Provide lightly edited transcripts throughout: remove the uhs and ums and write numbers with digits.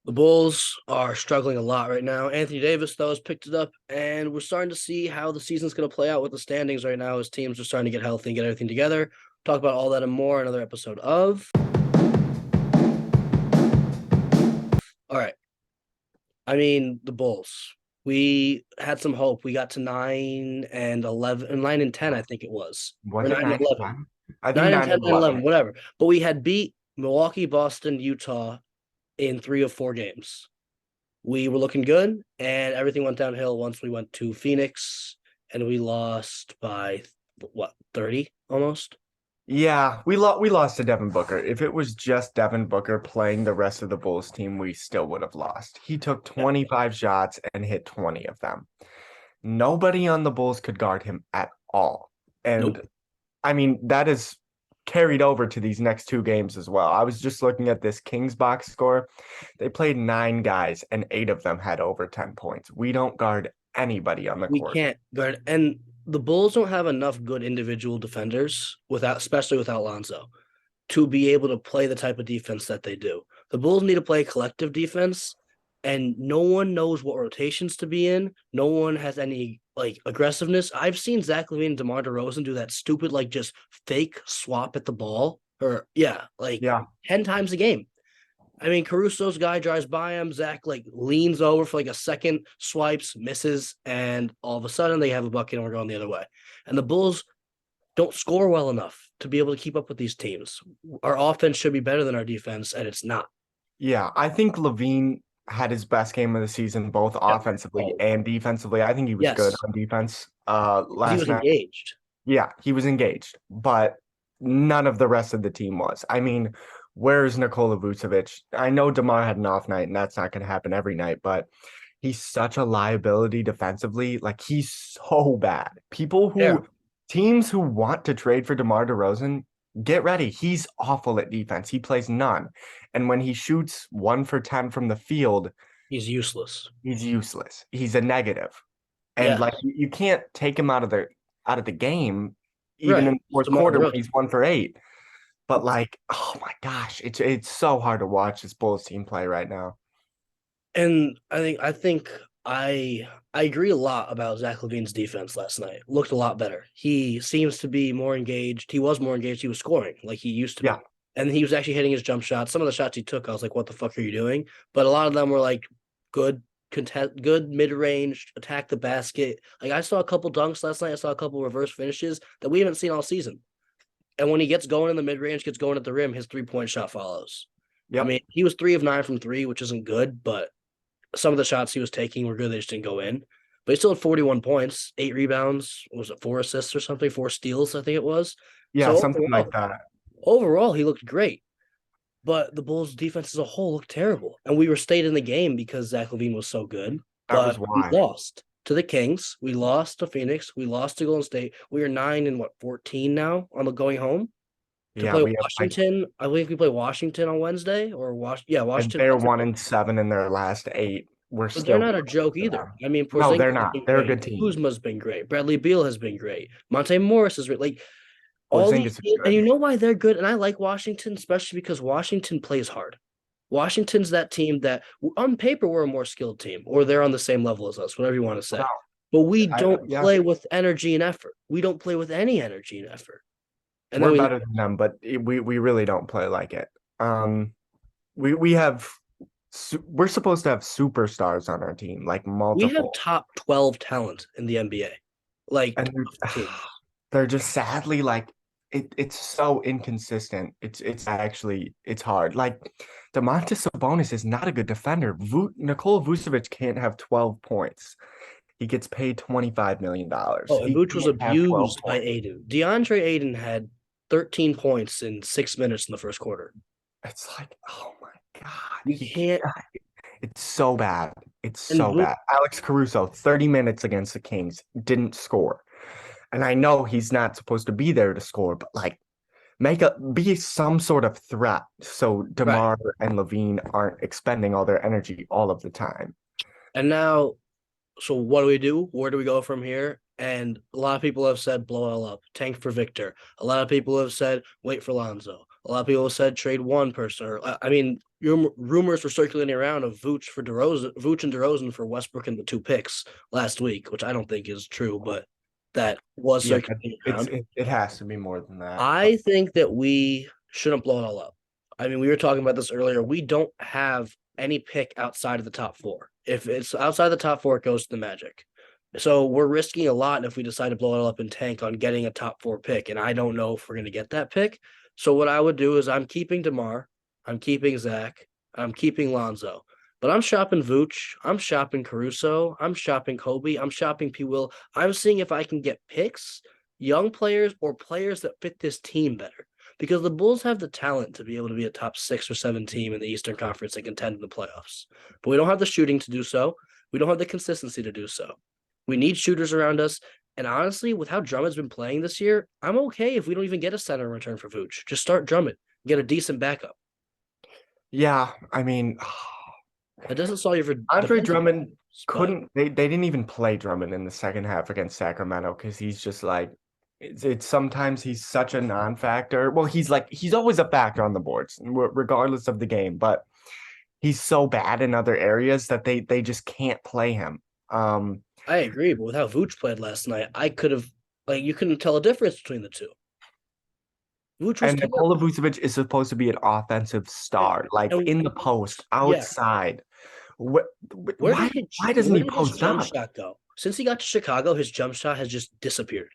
The Bulls are struggling a lot right now. Anthony Davis, though, has picked it up, and we're starting to see how the season's going to play out with the standings right now as teams are starting to get healthy and get everything together. Talk about all that and more in another episode of. All right. I mean, the Bulls. We had some hope. We got to 9-11, 9-10, I think it was, or Was it 9-11, 9-10? I think 9-10, 9-11. 9-11, whatever. But we had beat Milwaukee, Boston, Utah in 3 of 4 games. We were looking good, and everything went downhill once we went to Phoenix, and we lost by what 30 almost. Yeah, we lost to Devin Booker. If it was just Devin Booker playing the rest of the Bulls team, we still would have lost. He took Yeah. 25 shots and hit 20 of them. Nobody on the Bulls could guard him at all. And Nope. I mean, that is carried over to these next two games as well. I was just looking at this Kings box score. They played 9 guys and 8 of them had over 10 points. We don't guard anybody on the We court. can't guard, and the Bulls don't have enough good individual defenders without, especially without Lonzo, to be able to play the type of defense that they do. The Bulls need to play collective defense, and no one knows what rotations to be in. No one has any like aggressiveness. I've seen Zach LaVine and DeMar DeRozan do that stupid like just fake swap at the ball, or yeah, like Yeah. 10 times a game. I mean, Caruso's guy drives by him. Zach like leans over for like a second, swipes, misses, and all of a sudden they have a bucket and we're going the other way. And the Bulls don't score well enough to be able to keep up with these teams. Our offense should be better than our defense, and it's not. Yeah, I think Levine had his best game of the season, both Yeah. offensively Oh, and defensively. I think he was good yes, on defense because he last was night. engaged. Yeah, he was engaged, but none of the rest of the team was. I mean, where's Nikola Vucevic? I know DeMar had an off night, and that's not going to happen every night, but he's such a liability defensively. Like he's so bad. Yeah, Teams who want to trade for DeMar DeRozan, get ready. He's awful at defense. He plays none. And when he shoots 1 for 10 from the field, he's useless. he's useless. He's a negative. And Yeah, like you can't take him out of the game, even in right. the It's fourth DeMar quarter when DeRozan. he's 1 for 8. But like, oh my gosh, it's so hard to watch this Bulls team play right now. And I think I agree a lot about Zach Levine's defense last night. Looked a lot better. He seems to be more engaged. He was more engaged. He was scoring like he used to Yeah. be. And he was actually hitting his jump shots. Some of the shots he took, I was like, what the fuck are you doing? But a lot of them were like good good mid-range, attack the basket. Like I saw a couple dunks last night. I saw a couple reverse finishes that we haven't seen all season. And when he gets going in the mid-range, gets going at the rim, his three-point shot follows. I Yep. mean, he was 3 of 9 from three, which isn't good, but some of the shots he was taking were good. They just didn't go in. But he still had 41 points, 8 rebounds. Was it 4 assists or something? 4 steals, I think it was. Yeah, So something like that. overall, he looked great. But the Bulls' defense as a whole looked terrible. And we were stayed in the game because Zach LaVine was so good. That But was we why. lost to the Kings. We lost to Phoenix. We lost to Golden State. We are 9 and 14 now on the going home to Yeah, play we have like Washington. I think we play Washington on Wednesday or and Washington they're Wednesday. 1-7 in their last 8. We're But they're still not a joke to either. them. I mean, No, Porzingis they're has not. been They're a great. good team. Kuzma's been great. Bradley Beal has been great. Monte Morris is great. Like all these Porzingis is teams, and good. you know why they're good. And I like Washington, especially because Washington plays hard. Washington's that team that on paper we're a more skilled team, or they're on the same level as us, whatever you want to No, say. But we don't yeah, play with energy and effort. We don't play with any energy and effort. And then we're we better than them, but we really don't play like it. We have we're supposed to have superstars on our team, like we have multiple, top 12 talent in the NBA, like and of the team. they're just sadly like it's so inconsistent. It's hard. Like Domantas Sabonis is not a good defender. Nikola Vucevic can't have 12 points. He gets paid $25 million. Oh, and He Vooch was can't have 12 abused by points. Aiden. DeAndre Aiden had 13 points in 6 minutes in the first quarter. It's like, oh my God. You can't. It's so bad. It's And so Vooch, bad. Alex Caruso, 30 minutes against the Kings, didn't score. And I know he's not supposed to be there to score, but like be some sort of threat so right. DeMar and Levine aren't expending all their energy all of the time. And now, so what do we do? Where do we go from here? And a lot of people have said blow it all up, tank for Victor. A lot of people have said wait for Lonzo. A lot of people said trade one person. Or, I mean, rumors were circulating around of Vooch and DeRozan for Westbrook and the 2 picks last week, which I don't think is true, but that was Yeah, circulating it's around. it has to be more than that. I think that we shouldn't blow it all up. I mean, we were talking about this earlier. We don't have any pick outside of the top four. If it's outside the top four, it goes to the Magic. So we're risking a lot if we decide to blow it all up and tank on getting a top four pick. And I don't know if we're going to get that pick. So what I would do is I'm keeping DeMar, I'm keeping Zach, I'm keeping Lonzo. But I'm shopping Vooch, I'm shopping Caruso, I'm shopping Kobe, I'm shopping P. Will. I'm seeing if I can get picks, young players, or players that fit this team better. Because the Bulls have the talent to be able to be a top 6 or 7 team in the Eastern Conference and contend in the playoffs. But we don't have the shooting to do so. We don't have the consistency to do so. We need shooters around us. And honestly, with how Drummond's been playing this year, I'm okay if we don't even get a center in return for Vooch. Just start Drummond, get a decent backup. Yeah, I mean, That doesn't solve you for Andre defensive Drummond problems, but couldn't. They didn't even play Drummond in the second half against Sacramento because he's just like it's sometimes he's such a non-factor. Well, he's always a factor on the boards regardless of the game, but he's so bad in other areas that they just can't play him. I agree. But with how Vooch played last night, I could have you couldn't tell a difference between the two. Vooch was And Nikola Vucevic is supposed to be an offensive star, like and in the post, yeah. outside. Where Why doesn't he his post jump up? shot go? Since he got to Chicago, his jump shot has just disappeared.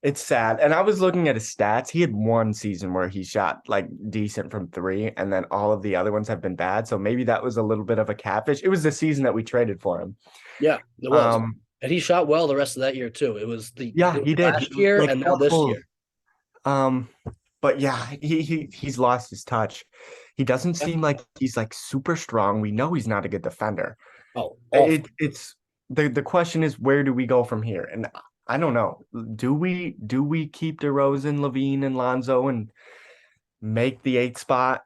It's sad. And I was looking at his stats. He had one season where he shot like decent from three, and then all of the other ones have been bad. So maybe that was a little bit of a catfish. It was the season that we traded for him. Yeah, it was. And he shot well the rest of that year too. It was he did last year like and now this year. But yeah, he's lost his touch. He doesn't seem like he's like super strong. We know he's not a good defender. Oh, it's the question is where do we go from here? And I don't know. Do we keep DeRozan, LaVine, and Lonzo and make the 8th spot?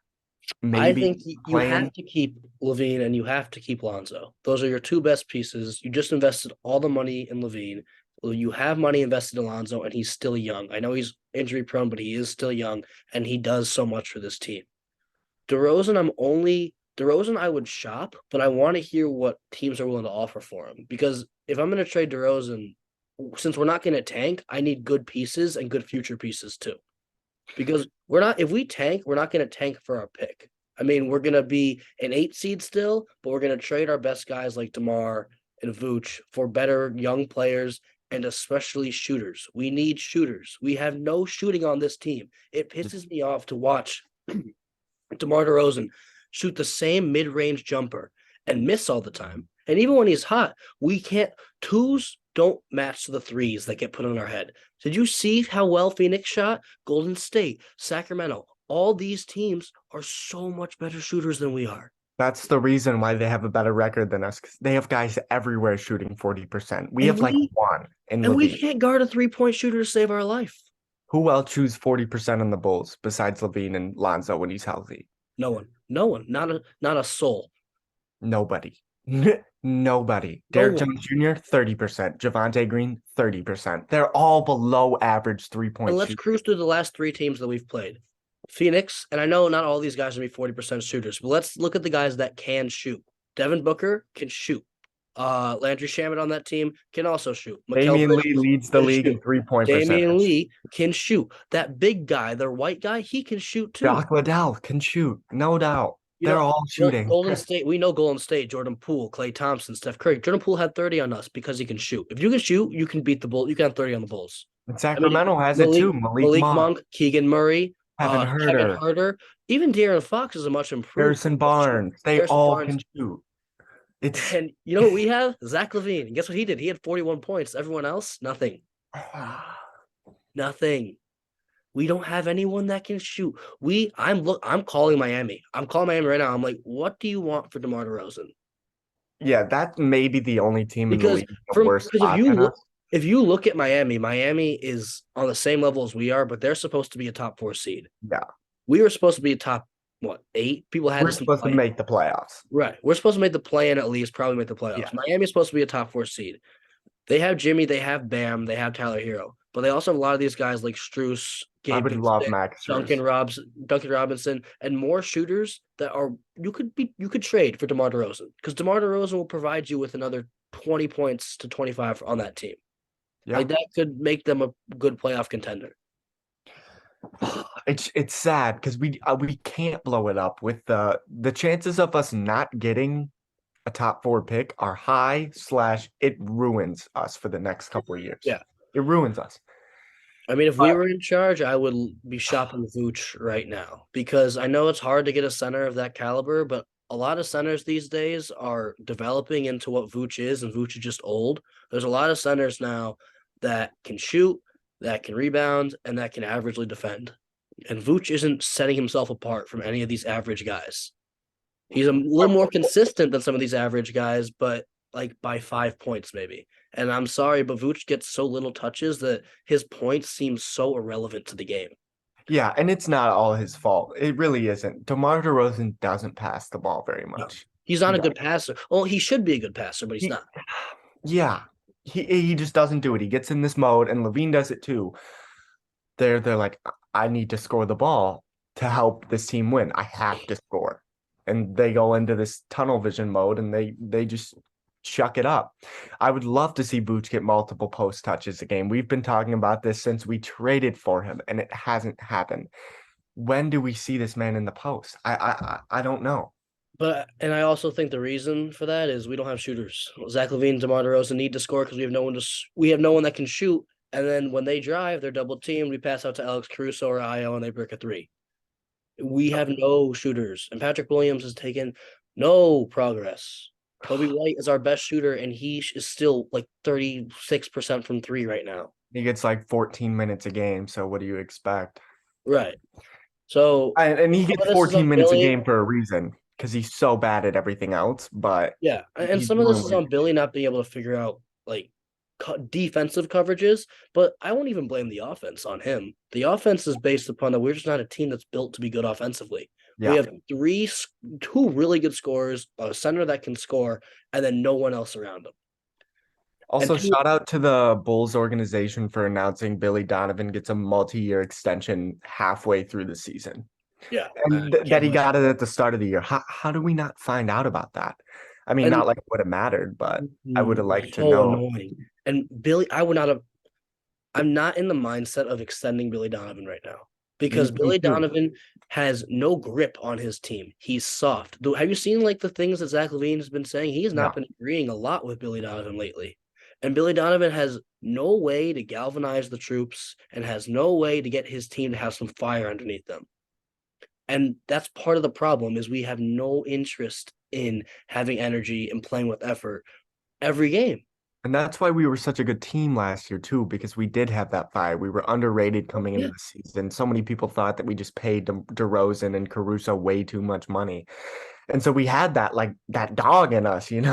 I think you have to keep LaVine and you have to keep Lonzo. Those are your two best pieces. You just invested all the money in LaVine. You have money invested in Lonzo, and he's still young. I know he's injury prone, but he is still young, and he does so much for this team. DeRozan I would shop, but I want to hear what teams are willing to offer for him. Because if I'm going to trade DeRozan, since we're not going to tank, I need good pieces and good future pieces too. Because if we tank, we're not going to tank for our pick. I mean, we're going to be an 8 seed still, but we're going to trade our best guys like DeMar and Vooch for better young players and especially shooters. We need shooters. We have no shooting on this team. It pisses me off to watch DeMar DeRozan shoot the same mid-range jumper and miss all the time. And even when he's hot, we can't. Twos don't match the threes that get put on our head. Did you see how well Phoenix shot? Golden State, Sacramento, all these teams are so much better shooters than we are. That's the reason why they have a better record than us. They have guys everywhere shooting 40%. We have like one. And we can't guard a 3-point shooter to save our life. Who else shoots 40% on the Bulls besides LaVine and Lonzo when he's healthy? No one. Not a soul. Nobody. Nobody. Derek Jones Jr., 30%. Javonte Green, 30%. They're all below average 3-point And let's cruise through the last 3 teams that we've played. Phoenix, and I know not all these guys are going to be 40% shooters, but let's look at the guys that can shoot. Devin Booker can shoot. Landry Shamet on that team can also shoot. Damian Lee leads the league in 3-point percentage. Damian Lee can shoot. That big guy, the white guy, he can shoot too. Doc Liddell can shoot, no doubt. They're all shooting. Golden State, we know Golden State, Jordan Poole, Klay Thompson, Steph Curry. Jordan Poole had 30 on us because he can shoot. If you can shoot, you can beat the Bulls. You can have 30 on the Bulls. And Sacramento has it too. Malik Monk, Keegan Murray, Kevin Huerter. Even De'Aaron Fox is a much improved. Harrison Barnes. They all can shoot. And you know what we have? Zach LaVine. And guess what he did? He had 41 points. Everyone else, nothing. Nothing. We don't have anyone that can shoot. I'm calling Miami. I'm calling Miami right now. I'm like, what do you want for DeMar DeRozan? Yeah, that may be the only team in the league the worst. If you look at Miami is on the same level as we are, but they're supposed to be a top 4 seed. Yeah. We were supposed to be a top 8? We're supposed to make the playoffs. Right. We're supposed to make the play-in at least, probably make the playoffs. Yeah. Miami's supposed to be a top 4 seed. They have Jimmy, they have Bam, they have Tyler Hero. But they also have a lot of these guys like Strus, I Gabe would love Vincent, Max Strus. Duncan Robinson, and more shooters that are you could trade for DeMar DeRozan because DeMar DeRozan will provide you with another 20 points to 25 on that team. Yeah. Like that could make them a good playoff contender. It's sad because we can't blow it up with the chances of us not getting a top 4 pick are high slash it ruins us for the next couple of years. Yeah. It ruins us. I mean, if we But were in charge, I would be shopping Vooch right now because I know it's hard to get a center of that caliber, but a lot of centers these days are developing into what Vooch is, and Vooch is just old. There's a lot of centers now that can shoot, that can rebound, and that can averagely defend. And Vooch isn't setting himself apart from any of these average guys. He's a little more consistent than some of these average guys, but like by 5 points maybe. And I'm sorry, but Vooch gets so little touches that his points seem so irrelevant to the game. yeah, and it's not all his fault. It really isn't. DeMar DeRozan doesn't pass the ball very No, much. he's not He a good passer. Well, he should be a good passer, but he's He, not. yeah, he just doesn't do it. He gets in this mode, and Levine does it too. They're like, I need to score the ball to help this team win. I have to score, and they go into this tunnel vision mode, and they just chuck it up. I would love to see Booch get multiple post touches a game. We've been talking about this since we traded for him, and it hasn't happened. When do we see this man in the post? I don't know. But and I also think the reason for that is we don't have shooters. Zach LaVine and DeMar DeRozan need to score because we have no one that can shoot. And then when they drive, they're double teamed. We pass out to Alex Caruso or Io, and they break a three. We have no shooters, and Patrick Williams has taken no progress. Kobe White is our best shooter, and he is still like 36% from three right now. He gets like 14 minutes a game, so what do you expect? Right. So And he some gets of this is 14 on minutes a Billy. game for a reason because he's so bad at everything else. But Yeah, and he's some of this doing is what on Billy not being able to figure out like defensive coverages, but I won't even blame the offense on him. The offense is based upon that we're just not a team that's built to be good offensively. We yeah. have two really good scorers, a center that can score, and then no one else around them. Also, And shout out to the Bulls organization for announcing Billy Donovan gets a multi-year extension halfway through the season. yeah, And that he got it at the start of the year. How do we not find out about that? I mean, and not like it would have mattered, but I would have liked to so know. annoying. And Billy, I would not have. I'm not in the mindset of extending Billy Donovan right now because Me Billy too. Donovan has no grip on his team. He's soft. Have you seen like the things that Zach LaVine has been saying? He has not No. been agreeing a lot with Billy Donovan lately. And Billy Donovan has no way to galvanize the troops and has no way to get his team to have some fire underneath them. And that's part of the problem is we have no interest in having energy and playing with effort every game. And that's why we were such a good team last year too, because we did have that fire. We were underrated coming into Yeah. the season. So many people thought that we just paid DeRozan and Caruso way too much money. And so we had that dog in us, Yes.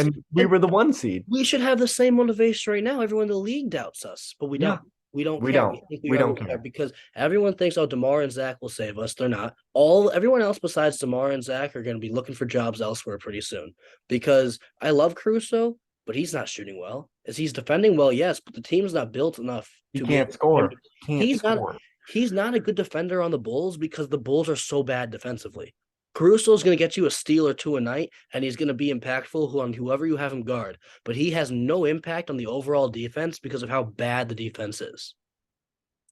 and we And were the 1 seed. we should have the same motivation right now. Everyone in the league doubts us, but we Yeah. don't. We don't We care. don't. We think We are don't what we care. are because everyone thinks, oh, DeMar and Zach will save us. They're not. Everyone else besides DeMar and Zach are going to be looking for jobs elsewhere pretty soon. Because I love Caruso, but he's not shooting well. As he's defending well, yes, but the team's not built enough He to can't be. score. Can't He's not. score. He's not a good defender on the Bulls because the Bulls are so bad defensively. Caruso is going to get you a steal or two a night, and he's going to be impactful on whoever you have him guard. But he has no impact on the overall defense because of how bad the defense is.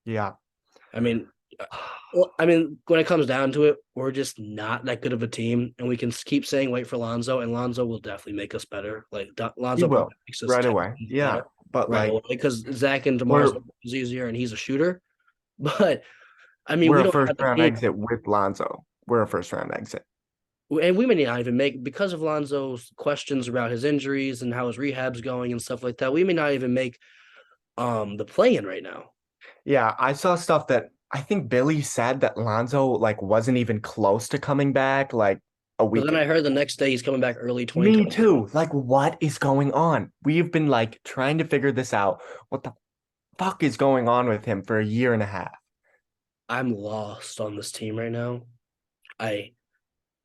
Yeah. I mean, when it comes down to it, we're just not that good of a team, and we can keep saying wait for Lonzo, and Lonzo will definitely make us better. Like Lonzo He will makes us right 10 away. Yeah. better But right away because Zach and DeMar's is easier, and he's a shooter. But I mean, we're we a don't first have the round team. exit with Lonzo. We're a first round exit. And we may not even make because of Lonzo's questions about his injuries and how his rehab's going and stuff like that. We may not even make the play-in right now. Yeah, I saw stuff that I think Billy said that Lonzo wasn't even close to coming back like a But week. then I heard the next day he's coming back early 2020. Me too. What is going on? We've been trying to figure this out. What the fuck is going on with him for a year and a half? I'm lost on this team right now. I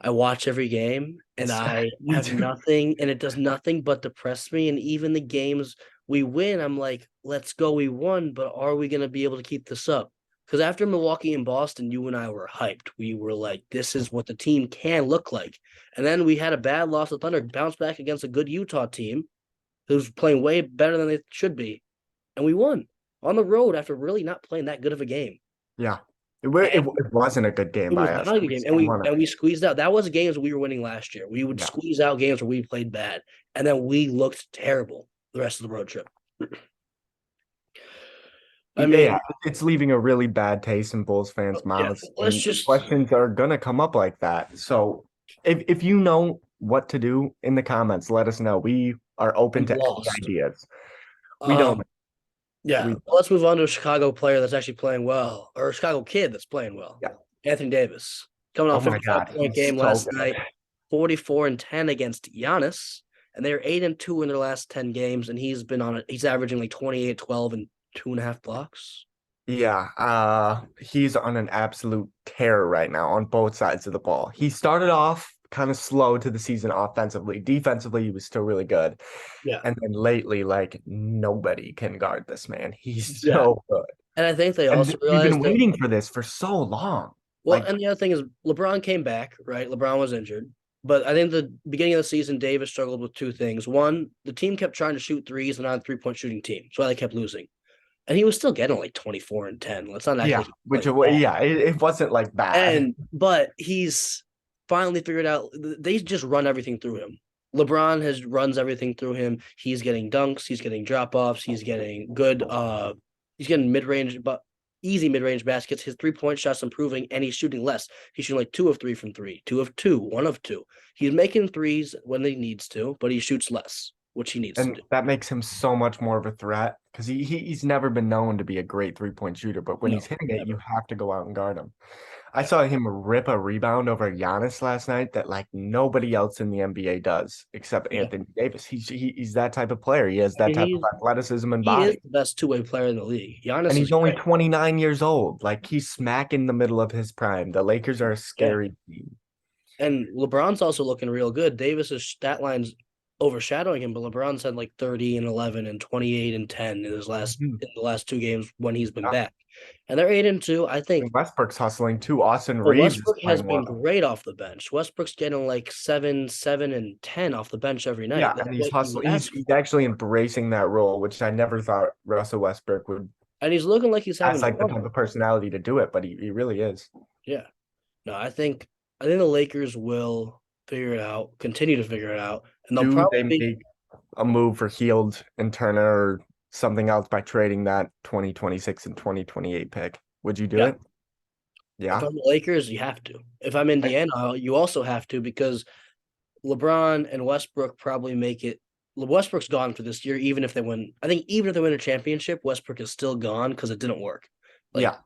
watch every game and I Me have too. nothing, and it does nothing but depress me. And even the games we win, I'm like, let's go, we won, but are we going to be able to keep this up? Because after Milwaukee and Boston, you and I were hyped. We were like, this is what the team can look like. And then we had a bad loss to Thunder, bounced back against a good Utah team who's playing way better than they should be. And we won on the road after really not playing that good of a game. Yeah. And It wasn't a good game it was by us. not a good game. And still we won it. and we squeezed out. That was games we were winning last year. We would Yeah. squeeze out games where we played bad. And then we looked terrible the rest of the road trip. I mean, Yeah, it's leaving a really bad taste in Bulls fans' mouths. let's And just questions are gonna come up like that. So if you know what to do in the comments, let us know. We are open to any lost. ideas. We don't. Yeah, We let's move on to a Chicago player that's actually playing well, or a Chicago kid that's playing well. Yeah. Anthony Davis coming Oh off my 55-point he's game so last good. night, 44-10 against Giannis, and they're 8-2 in their last 10 games, and he's been on it. He's averaging like 28, 12, and 2.5 blocks. Yeah, he's on an absolute tear right now on both sides of the ball. He started off kind of slow to the season offensively. Defensively, he was still really good. Yeah. And then lately, like nobody can guard this man. He's Yeah. so good. And I think they And also we've been realized that. waiting for this for so long. Well, Like, and the other thing is LeBron came back, right? LeBron was injured. But I think the beginning of the season, Davis struggled with two things. One, the team kept trying to shoot threes and not a three-point shooting team. That's why they kept losing. And he was still getting like 24 and 10. Let's not act yeah, like which like that. yeah, it wasn't like bad. But he's finally figured out they just run everything through him. LeBron runs everything through him. He's getting dunks, he's getting drop-offs, he's getting good he's getting mid-range but easy mid-range baskets. His three-point shots improving and he's shooting less. He's shooting like 2 of 3 from 3, 2 of 2, 1 of 2. He's making threes when he needs to, but he shoots less, which he needs to And do. that makes him so much more of a threat because he's never been known to be a great three-point shooter, but when No, he's hitting it, never. you have to go out and guard him. I saw him rip a rebound over Giannis last night that like nobody else in the NBA does except Yeah. Anthony Davis. He's that type of player. He has that type of athleticism and He is body. the best two-way player in the league. Giannis And is he's only great. 29 years old. Like he's smack in the middle of his prime. The Lakers are a scary team. And LeBron's also looking real good. Davis's stat line's overshadowing him, but LeBron's had like 30 and 11 and 28 and 10 in the last 2 games when he's been back. And they're 8-2. I think And Westbrook's hustling too. Austin Reeves Westbrook has been well. great off the bench. Westbrook's getting like 7, 7, and 10 off the bench every night. Yeah, That's and he's what hustling. asked He's for. actually embracing that role, which I never thought Russell Westbrook would And he's looking like he's having has like the fun. type of personality to do it, but he really is. Yeah. No, I think the Lakers will figure it out, continue to figure it out, and they'll Do probably they make a move for Hield and Turner or something else by trading that 2026 and 2028 pick? Would you do Yeah. it? Yeah. If I'm the Lakers, you have to. If I'm Indiana, you also have to because LeBron and Westbrook probably make it. Westbrook's gone for this year, even if they win. I think even if they win a championship, Westbrook is still gone because it didn't work. Yeah.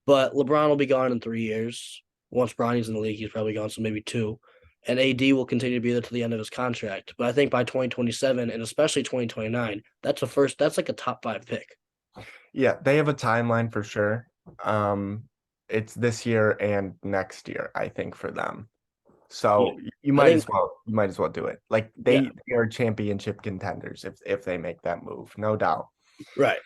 But LeBron will be gone in 3 years. Once Bronny's in the league, he's probably gone, so maybe 2. And AD will continue to be there to the end of his contract. But I think by 2027 and especially 2029, that's like a top 5 pick. Yeah, they have a timeline for sure. It's this year and next year, I think, for them. So you might as well do it. Like they are championship contenders if they make that move, no doubt. Right.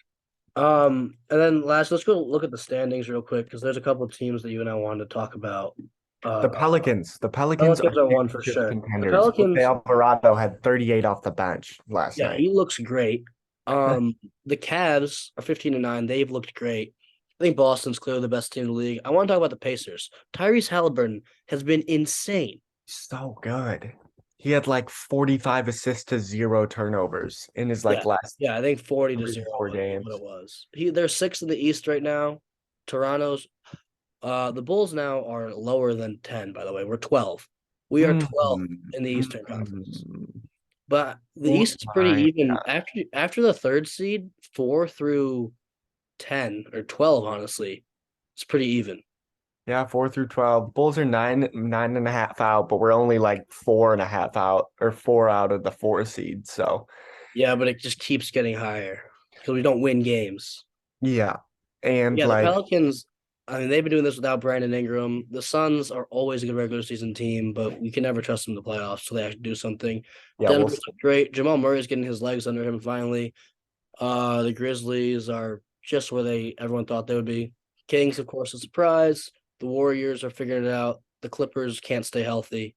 And then let's go look at the standings real quick because there's a couple of teams that you and I wanted to talk about. The Pelicans are one for championship sure. contenders. The Pelicans, Alvarado had 38 off the bench last night. he looks great. The Cavs are 15-9. They've looked great. I think Boston's clearly the best team in the league. I want to talk about the Pacers. Tyrese Halliburton has been insane. So good. He had like 45 assists to 0 turnovers in his last. Yeah, I think 40 to 0 games. what it was. They're 6th in the East right now. Toronto's the Bulls now are lower than 10, by the way. We're 12. We are 12 in the Eastern Conference. But the East is pretty even. After the 3rd seed, 4 through 10 or 12, honestly, it's pretty even. Yeah, 4 through 12. Bulls are 9.5 out, but we're only like 4.5 out or 4 out of the 4 seed. So yeah, but it just keeps getting higher because we don't win games. Yeah, and the Pelicans. I mean, they've been doing this without Brandon Ingram. The Suns are always a good regular season team, but we can never trust them in the playoffs, so they have to do something. Yeah, Denver's great. Jamal Murray's getting his legs under him finally. The Grizzlies are just where everyone thought they would be. Kings, of course, a surprise. The Warriors are figuring it out. The Clippers can't stay healthy.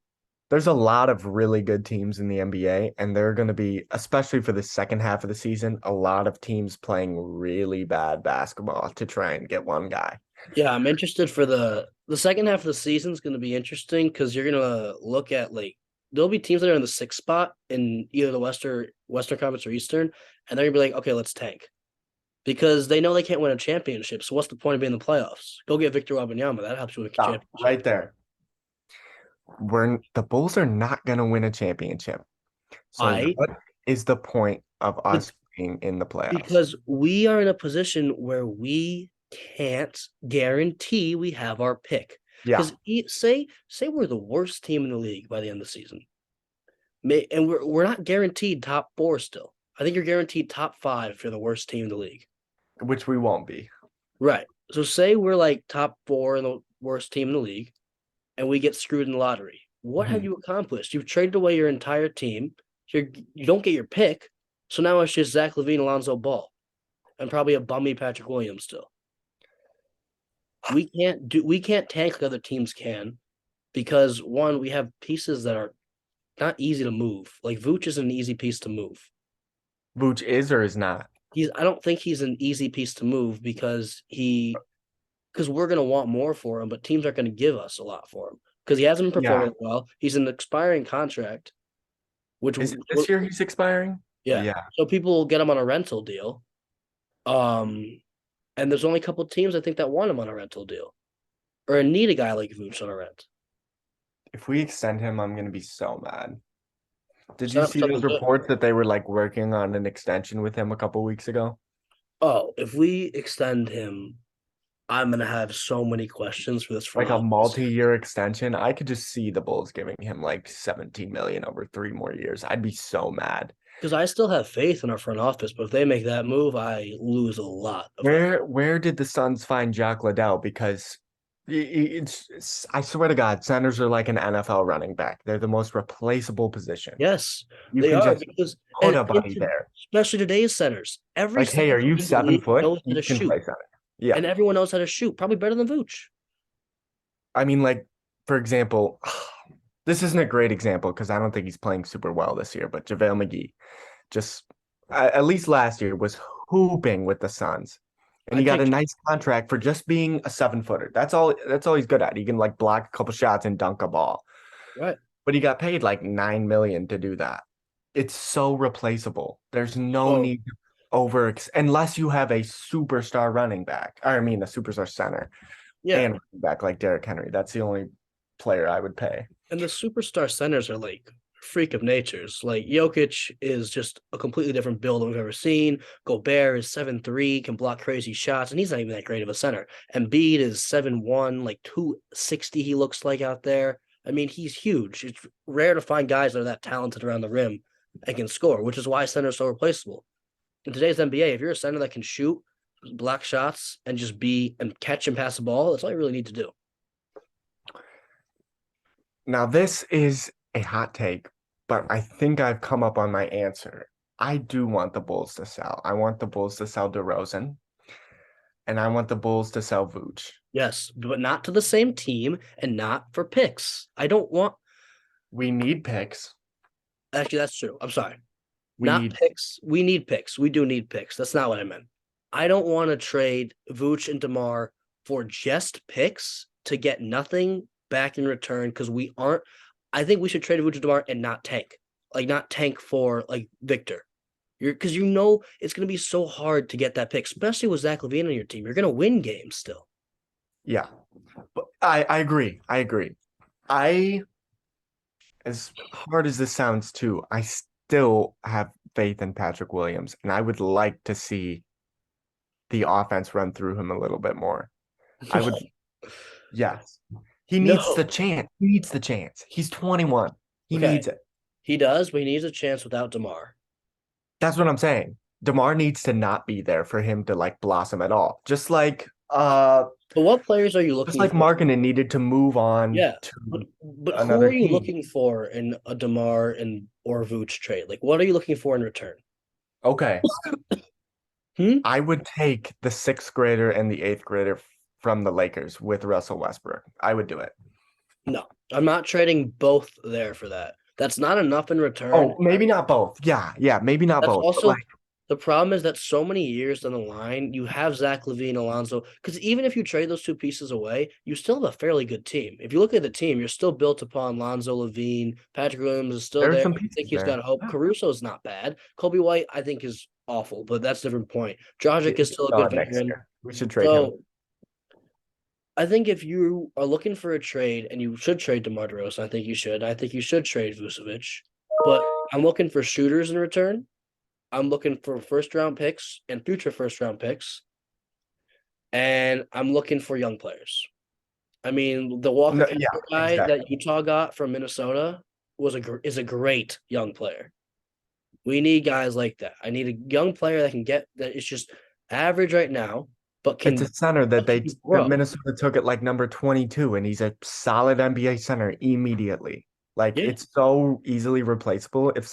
There's a lot of really good teams in the NBA, and there are going to be, especially for the second half of the season, a lot of teams playing really bad basketball to try and get one guy. Yeah, I'm interested for the second half of the season is going to be interesting because you're going to look at like there'll be teams that are in the sixth spot in either the Western Conference or Eastern, and they're gonna be like, okay, let's tank because they know they can't win a championship. So what's the point of being in the playoffs? Go get Victor Wembanyama. That helps you win a Oh, championship. right there. The Bulls are not going to win a championship. So I what is the point of us being in the playoffs? because we are in a position where we can't guarantee we have our pick. Yeah, Because say we're the worst team in the league by the end of the season, and we're not guaranteed top four still. I think you're guaranteed top five if you're the worst team in the league. which we won't be. Right. So say we're like top four and the worst team in the league, and we get screwed in the lottery. What have Mhm. you accomplished? You've traded away your entire team. You don't get your pick. So now it's just Zach LaVine, Alonzo Ball, and probably a bummy Patrick Williams still. We can't tank like other teams can because one, we have pieces that are not easy to move. Like Vooch is an easy piece to move. Vooch is or is not. I don't think he's an easy piece to move because we're gonna want more for him, but teams aren't gonna give us a lot for him because he hasn't been Yeah. performing well. He's an expiring contract, which Is it this year he's expiring? yeah. Yeah. So people will get him on a rental deal. And there's only a couple of teams I think that want him on a rental deal or need a guy like Vooch on a rent. If we extend him, I'm gonna be so mad. Did Set you up see something those good. reports that they were like working on an extension with him a couple weeks ago? Oh, if we extend him, I'm gonna have so many questions for this front Like a office. multi-year extension. I could just see the Bulls giving him like 17 million over 3 more years. I'd be so mad. Because I still have faith in our front office, but if they make that move, I lose a lot of Where did the Suns find Jacques Liddell? Because I swear to God, centers are like an NFL running back. They're the most replaceable position. yes, You they can are just because put a body there. especially today's centers. Every Like, hey, are you center in the 7 foot? knows how You to can shoot, play center. Yeah. and everyone knows how to shoot, probably better than Vooch. I mean, like, for example, this isn't a great example because I don't think he's playing super well this year, but JaVale McGee just at least last year was hooping with the Suns. And I he got a think nice contract for just being a 7 footer. That's all he's good at. He can like block a couple shots and dunk a ball. right. But he got paid like 9 million to do that. It's so replaceable. There's no Oh, need to unless you have a superstar running back. I mean a superstar center yeah. and running back like Derrick Henry. That's the only player I would pay. And the superstar centers are like freak of natures. Like Jokic is just a completely different build than we've ever seen. Gobert is 7'3", can block crazy shots, and he's not even that great of a center. Embiid is 7'1", like 260 he looks like out there. I mean, he's huge. It's rare to find guys that are that talented around the rim and can score, which is why centers are so replaceable. In today's NBA, if you're a center that can shoot, block shots, and just be and catch and pass the ball, that's all you really need to do. Now, this is a hot take, but I think I've come up on my answer. I do want the Bulls to sell. I want the Bulls to sell DeRozan, and I want the Bulls to sell Vooch. Yes, but not to the same team and not for picks. I don't want. We need picks. Actually, that's true. I'm sorry. We Not need picks. We need picks. We do need picks. That's not what I meant. I don't want to trade Vooch and DeMar for just picks to get nothing back in return because we aren't. I think we should trade Vooch and DeMar and not tank. Like not tank for like Victor. Because it's going to be so hard to get that pick, especially with Zach LaVine on your team. You're going to win games still. Yeah, but I agree. I agree. As hard as this sounds too, I still have faith in Patrick Williams, and I would like to see the offense run through him a little bit more. I would, yes. He needs the No. chance. He needs the chance. He's 21. He Okay. needs it. He does, but he needs a chance without DeMar. That's what I'm saying. DeMar needs to not be there for him to like blossom at all. But what players are you Just looking like for? Markkanen needed to move on Yeah, to but who another are you team. looking for in a DeMar and or Vooch trade? Like, what are you looking for in return? Okay. Hmm? I would take the sixth grader and the eighth grader from the Lakers with Russell Westbrook. I would do it. No, I'm not trading both there for that. That's not enough in return. Oh, maybe not both. Yeah, maybe not That's both. But also like, the problem is that so many years down the line, you have Zach LaVine, Alonzo. Because even if you trade those two pieces away, you still have a fairly good team. If you look at the team, you're still built upon Lonzo, LaVine, Patrick Williams is still there are there. some I think pieces he's there. got hope. Yeah. Caruso is not bad. Kobe White, I think, is awful, but that's a different point. Dragic is He's still a good gone next veteran. year. We should trade him. So I think if you are looking for a trade, and you should trade DeMar DeRozan, I think you should. I think you should trade Vucevic. But I'm looking for shooters in return. I'm looking for first round picks and future first round picks. And I'm looking for young players. I mean, the Walker No, yeah, Kessler guy exactly. that Utah got from Minnesota is a great young player. We need guys like that. I need a young player that can get that is just average right now, but It's a can center that that grow. Minnesota took at like number 22, and he's a solid NBA center immediately. Like Yeah, it's so easily replaceable. If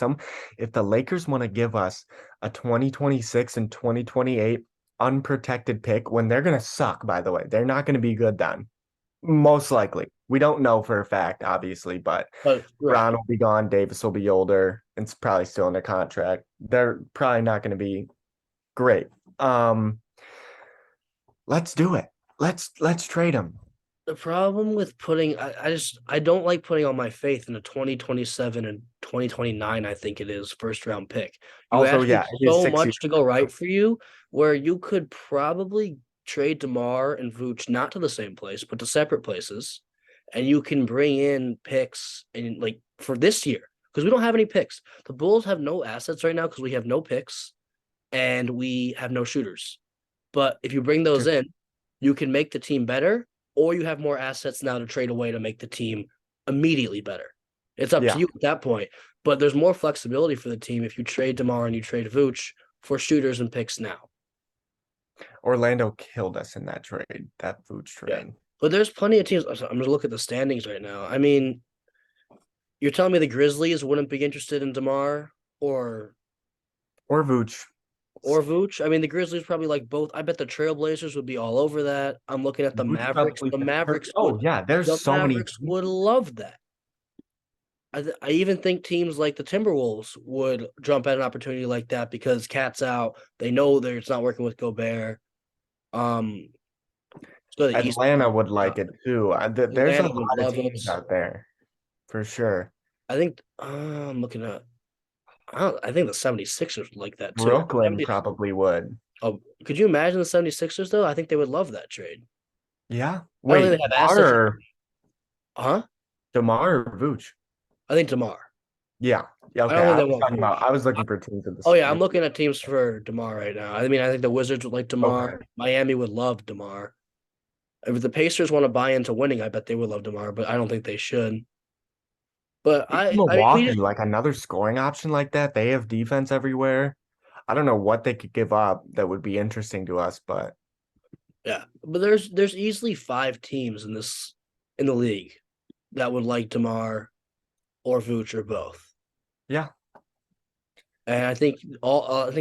the Lakers want to give us a 2026 and 2028 unprotected pick when they're gonna suck, by the way, they're not gonna be good then. Most likely. We don't know for a fact, obviously, but but right. Brown will be gone, Davis will be older, and it's probably still in their contract. They're probably not gonna be great. Um, let's do it. Let's trade him. The problem with putting I don't like putting all my faith in a 2027 and 2029, I think it is, first round pick. You Also, ask yeah, it is so 6 years. much to go right for you, where you could probably trade DeMar and Vooch not to the same place, but to separate places, and you can bring in picks and like for this year because we don't have any picks. The Bulls have no assets right now because we have no picks and we have no shooters. But if you bring those in, you can make the team better, or you have more assets now to trade away to make the team immediately better. It's up to Yeah, you at that point. But there's more flexibility for the team if you trade DeMar and you trade Vooch for shooters and picks now. Orlando killed us in that trade, that Vooch Yeah. trade. But there's plenty of teams. I'm going to look at the standings right now. I mean, you're telling me the Grizzlies wouldn't be interested in DeMar or Or Vooch. Vooch? I mean, the Grizzlies probably like both. I bet the Trailblazers would be all over that. I'm looking at the Vooch Mavericks. probably The fits Mavericks Oh would yeah, there's the so many. Mavericks would love that. I even think teams like the Timberwolves would jump at an opportunity like that because Cat's out. They know that it's not working with Gobert. Um, so the East, Atlanta would like it too. There's a Atlanta would lot of love it. teams out there for sure. I think I'm looking at. I think the 76ers would like that too. Brooklyn 70, probably would. oh, could you imagine the 76ers though? I think they would love that trade. Yeah. I don't Wait, think they have DeMar assets. or Huh? DeMar or Vooch? I think DeMar. Yeah. Yeah. I Okay. don't think I they was want talking about. Vooch. I was looking for teams of Oh this. yeah, I'm looking at teams for DeMar right now. I mean, I think the Wizards would like DeMar. Okay. Miami would love DeMar. If the Pacers want to buy into winning, I bet they would love DeMar, but I don't think they should. But Even I mean, we Milwaukee, just like another scoring option like that. They have defense everywhere. I don't know what they could give up that would be interesting to us, but yeah. But there's easily 5 teams in the league that would like DeMar or Vooch or both. yeah, And I think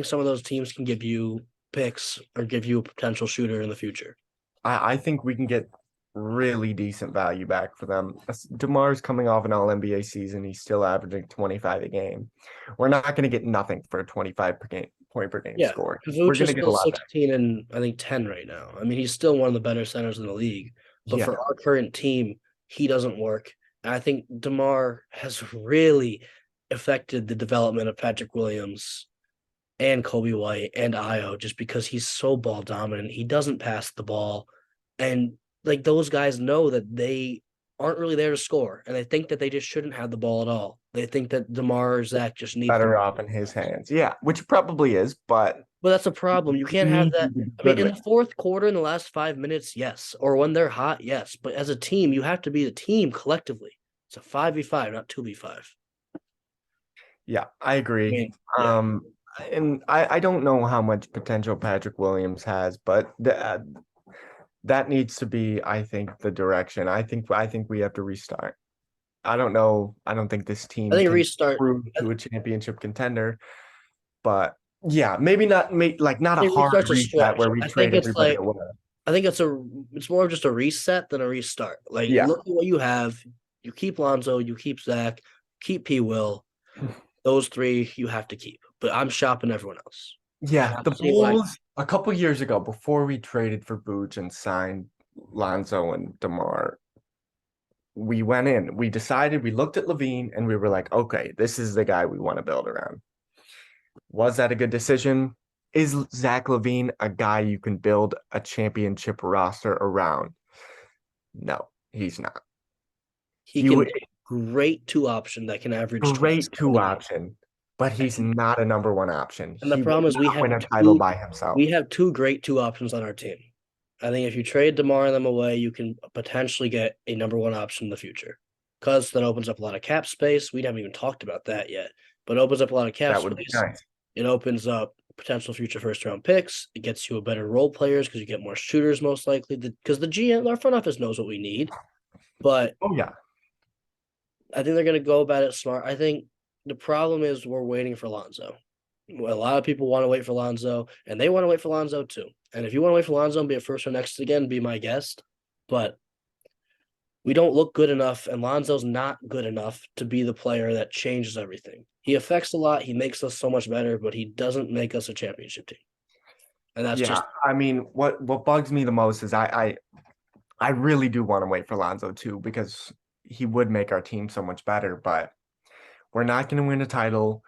some of those teams can give you picks or give you a potential shooter in the future. I think we can get really decent value back for them. DeMar's coming off an All NBA season. He's still averaging 25 a game. We're not going to get nothing for a 25 point per game Yeah, score. We're Vooch going is to get a still lot back. 16 and I think 10 right now. I mean, he's still one of the better centers in the league. But Yeah, for our current team, he doesn't work. And I think DeMar has really affected the development of Patrick Williams and Kobe White and Io just because he's so ball dominant. He doesn't pass the ball. And like those guys know that they aren't really there to score. And they think that they just shouldn't have the ball at all. They think that DeMar or Zach just needs the better ball. off in his hands. Yeah, which probably is, but But that's a problem. You can't you have need that. to be I mean, good in with. the fourth quarter, in the last 5 minutes, yes. Or when they're hot, yes. But as a team, you have to be the team collectively. It's a 5v5, not 2v5. Yeah, I I agree. mean, yeah. Um, and I don't know how much potential Patrick Williams has, but that needs to be, I think, the direction. I think we have to restart. I don't know. I don't think this I team think can restart. prove I to a championship contender, but yeah, maybe not make like not a think hard restart's a reset stretch. where we I think trade it's everybody like away. I think it's more of just a reset than a restart. Like Yeah. look at what you have. You keep Lonzo, you keep Zach, keep P. Will. Those three you have to keep. But I'm shopping everyone else. And Yeah, I'm the seeing what I Bulls a couple years ago, before we traded for Booch and signed Lonzo and DeMar, we went in, we decided, we looked at Levine and we were like, okay, this is the guy we want to build around. Was that a good decision? Is Zach Levine a guy you can build a championship roster around? No, he's not. he You can be a great two option that can average great 27 two a game. option, but he's not a number one option. And the He will problem is not win a title by himself. we have two great two options on our team. I think if you trade DeMar and them away, you can potentially get a number one option in the future. Because that opens up a lot of cap space. We haven't even talked about that yet, but it opens up a lot of cap That would be space. nice. It opens up potential future first round picks. It gets you a better role players because you get more shooters most likely. Because the GM, our front office knows what we need, but Oh yeah. I think they're going to go about it smart. I think the problem is we're waiting for Lonzo. A lot of people want to wait for Lonzo, and they want to wait for Lonzo too. And if you want to wait for Lonzo and be a first or next again, be my guest. But we don't look good enough, and Lonzo's not good enough to be the player that changes everything. He affects a lot. He makes us so much better, but he doesn't make us a championship team. And that's Yeah, just I mean, what bugs me the most is I really do want to wait for Lonzo too because he would make our team so much better, but we're not going to win a title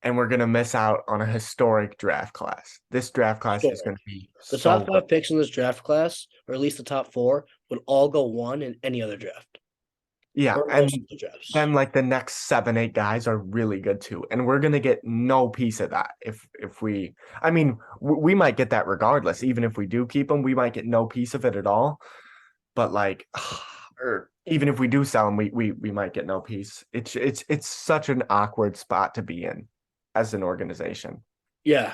and we're going to miss out on a historic draft class. This draft class is going historic. to be The so top good. five picks in this draft class, or at least the top four, would all go one in any other draft Yeah, or and most of the drafts. then like the next 7, 8 guys are really good too, and we're gonna get no piece of that if we. I mean, we might get that regardless, even if we do keep them, we might get no piece of it at all. But like, or even if we do sell them, we might get no piece. It's such an awkward spot to be in as an organization. Yeah,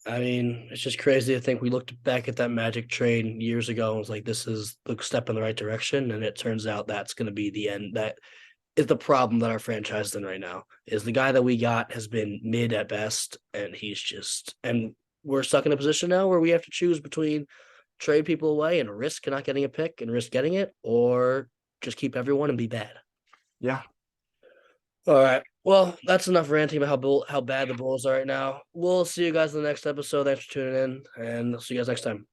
I mean, it's just crazy to think we looked back at that Magic trade years ago and was like, this is the step in the right direction. And it turns out that's going to be the end. That is the problem that our franchise is in right now. Is the guy that we got has been mid at best, and and we're stuck in a position now where we have to choose between trade people away and risk not getting a pick and risk getting it, or just keep everyone and be bad. Yeah. All right. Well, that's enough ranting about how bad the Bulls are right now. We'll see you guys in the next episode. Thanks for tuning in, and I'll see you guys next time.